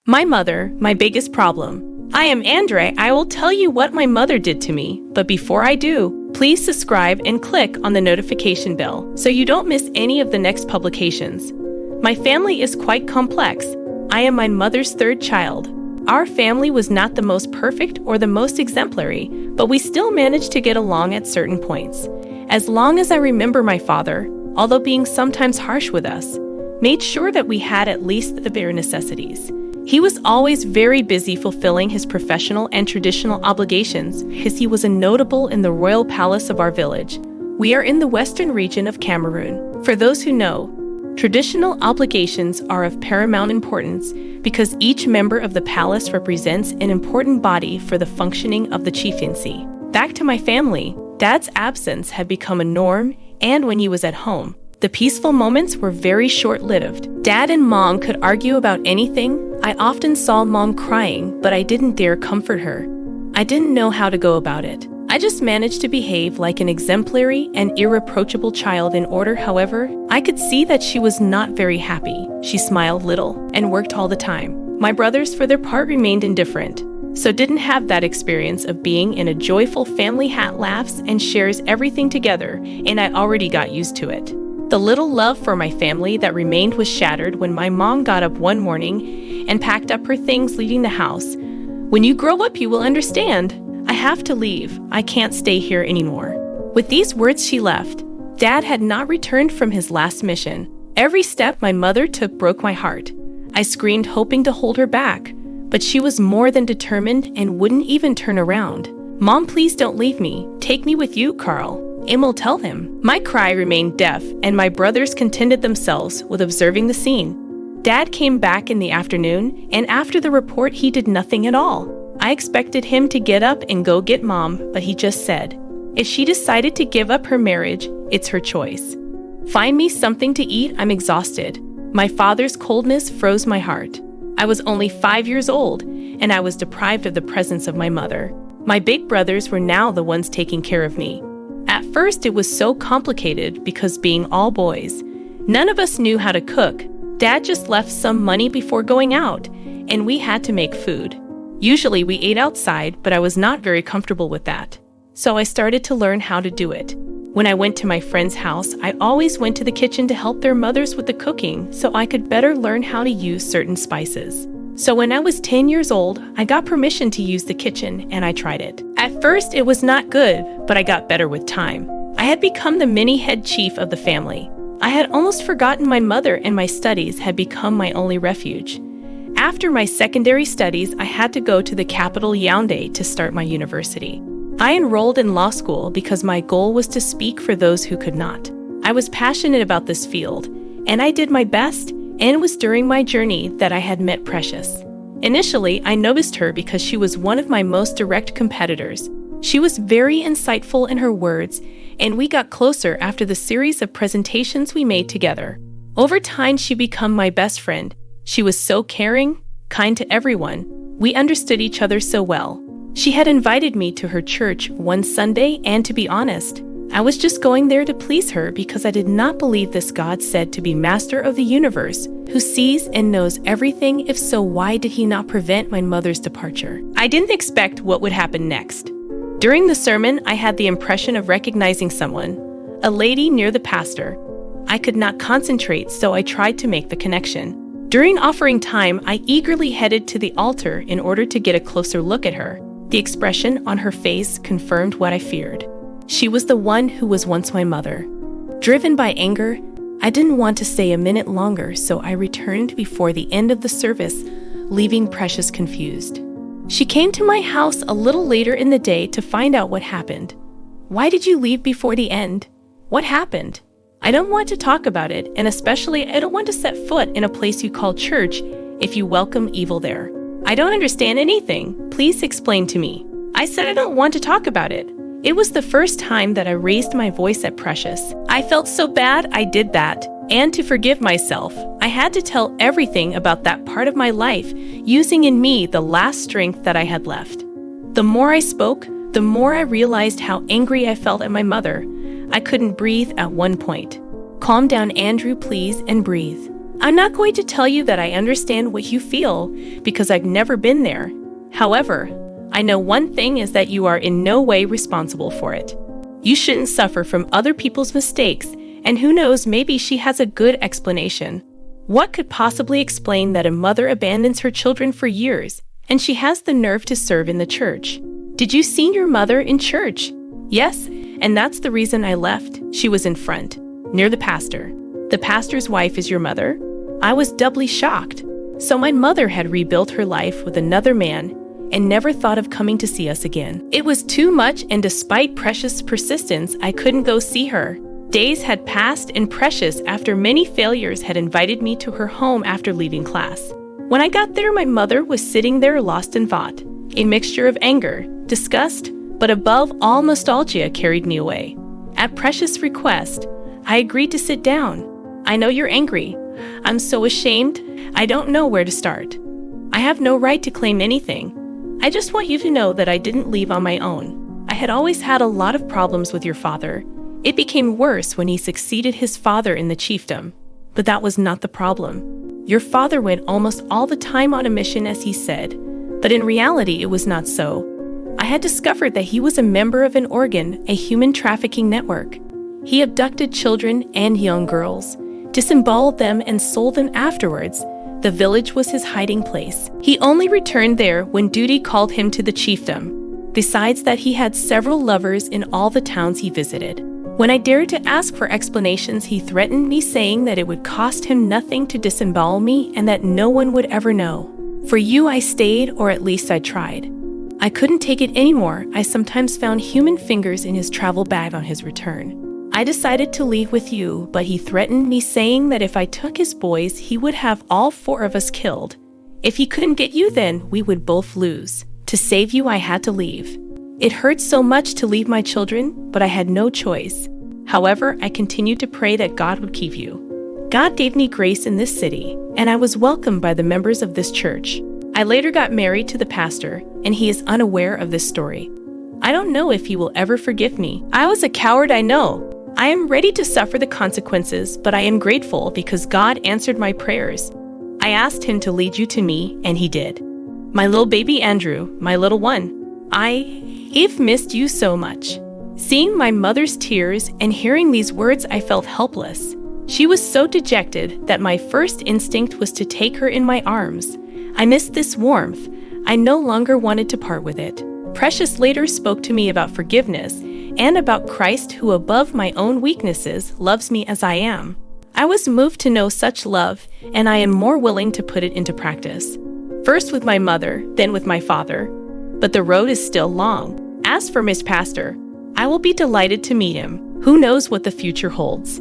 My mother, my biggest problem. I am Andre. I will tell you what my mother did to me, but before I do, please subscribe and click on the notification bell so you don't miss any of the next publications. My family is quite complex. I am my mother's third child. Our family was not the most perfect or the most exemplary, but we still managed to get along at certain points. As long as I remember, my father, although being sometimes harsh with us, made sure that we had at least the bare necessities. He was always very busy fulfilling his professional and traditional obligations, as he was a notable in the royal palace of our village. We are in the western region of Cameroon. For those who know, traditional obligations are of paramount importance because each member of the palace represents an important body for the functioning of the chieftaincy. Back to my family, Dad's absence had become a norm, and when he was at home, the peaceful moments were very short-lived. Dad and Mom could argue about anything. I often saw Mom crying, but I didn't dare comfort her. I didn't know how to go about it. I just managed to behave like an exemplary and irreproachable child in order. However, I could see that she was not very happy. She smiled little and worked all the time. My brothers, for their part, remained indifferent, so didn't have that experience of being in a joyful family that laughs and shares everything together, and I already got used to it. The little love for my family that remained was shattered when my mom got up one morning and packed up her things, leaving the house. When you grow up, you will understand. I have to leave. I can't stay here anymore. With these words, she left. Dad had not returned from his last mission. Every step my mother took broke my heart. I screamed, hoping to hold her back, but she was more than determined and wouldn't even turn around. Mom, please don't leave me. Take me with you, Carl. Emil, tell him. My cry remained deaf, and my brothers contented themselves with observing the scene. Dad came back in the afternoon, and after the report, he did nothing at all. I expected him to get up and go get Mom, but he just said, if she decided to give up her marriage, it's her choice. Find me something to eat, I'm exhausted. My father's coldness froze my heart. I was only 5 years old, and I was deprived of the presence of my mother. My big brothers were now the ones taking care of me. At first, it was so complicated because being all boys, none of us knew how to cook. Dad just left some money before going out, and we had to make food. Usually we ate outside, but I was not very comfortable with that. So I started to learn how to do it. When I went to my friend's house, I always went to the kitchen to help their mothers with the cooking so I could better learn how to use certain spices. So when I was 10 years old, I got permission to use the kitchen, and I tried it. At first, it was not good, but I got better with time. I had become the mini head chief of the family. I had almost forgotten my mother, and my studies had become my only refuge. After my secondary studies, I had to go to the capital, Yaoundé, to start my university. I enrolled in law school because my goal was to speak for those who could not. I was passionate about this field, and I did my best, and it was during my journey that I had met Precious. Initially, I noticed her because she was one of my most direct competitors. She was very insightful in her words, and we got closer after the series of presentations we made together. Over time, she became my best friend. She was so caring, kind to everyone. We understood each other so well. She had invited me to her church one Sunday, and to be honest, I was just going there to please her because I did not believe this God said to be master of the universe, who sees and knows everything. If so, why did he not prevent my mother's departure? I didn't expect what would happen next. During the sermon, I had the impression of recognizing someone, a lady near the pastor. I could not concentrate, so I tried to make the connection. During offering time, I eagerly headed to the altar in order to get a closer look at her. The expression on her face confirmed what I feared. She was the one who was once my mother. Driven by anger, I didn't want to stay a minute longer, so I returned before the end of the service, leaving Precious confused. She came to my house a little later in the day to find out what happened. Why did you leave before the end? What happened? I don't want to talk about it, and especially I don't want to set foot in a place you call church if you welcome evil there. I don't understand anything. Please explain to me. I said I don't want to talk about it. It was the first time that I raised my voice at Precious. I felt so bad I did that. And to forgive myself, I had to tell everything about that part of my life, using in me the last strength that I had left. The more I spoke, the more I realized how angry I felt at my mother. I couldn't breathe at one point. Calm down, Andrew, please, and breathe. I'm not going to tell you that I understand what you feel because I've never been there. However, I know one thing is that you are in no way responsible for it. You shouldn't suffer from other people's mistakes, and who knows, maybe she has a good explanation. What could possibly explain that a mother abandons her children for years, and she has the nerve to serve in the church? Did you see your mother in church? Yes, and that's the reason I left. She was in front, near the pastor. The pastor's wife is your mother? I was doubly shocked. So my mother had rebuilt her life with another man and never thought of coming to see us again. It was too much, and despite Precious' persistence, I couldn't go see her. Days had passed, and Precious, after many failures, had invited me to her home after leaving class. When I got there, my mother was sitting there lost in thought. A mixture of anger, disgust, but above all nostalgia carried me away. At Precious' request, I agreed to sit down. I know you're angry. I'm so ashamed. I don't know where to start. I have no right to claim anything. I just want you to know that I didn't leave on my own. I had always had a lot of problems with your father. It became worse when he succeeded his father in the chiefdom. But that was not the problem. Your father went almost all the time on a mission, as he said, but in reality it was not so. I had discovered that he was a member of an organ, a human trafficking network. He abducted children and young girls, disemboweled them, and sold them afterwards. The village was his hiding place. He only returned there when duty called him to the chiefdom. Besides that, he had several lovers in all the towns he visited. When I dared to ask for explanations, he threatened me, saying that it would cost him nothing to disembowel me and that no one would ever know. For you, I stayed, or at least I tried. I couldn't take it anymore. I sometimes found human fingers in his travel bag on his return. I decided to leave with you, but he threatened me, saying that if I took his boys, he would have all 4 of us killed. If he couldn't get you, then we would both lose. To save you, I had to leave. It hurt so much to leave my children, but I had no choice. However, I continued to pray that God would keep you. God gave me grace in this city, and I was welcomed by the members of this church. I later got married to the pastor, and he is unaware of this story. I don't know if he will ever forgive me. I was a coward, I know. I am ready to suffer the consequences, but I am grateful because God answered my prayers. I asked him to lead you to me, and he did. My little baby Andrew, my little one, I've missed you so much. Seeing my mother's tears and hearing these words, I felt helpless. She was so dejected that my first instinct was to take her in my arms. I missed this warmth. I no longer wanted to part with it. Precious later spoke to me about forgiveness and about Christ, who above my own weaknesses loves me as I am. I was moved to know such love, and I am more willing to put it into practice. First with my mother, then with my father. But the road is still long. As for Miss Pastor, I will be delighted to meet him. Who knows what the future holds?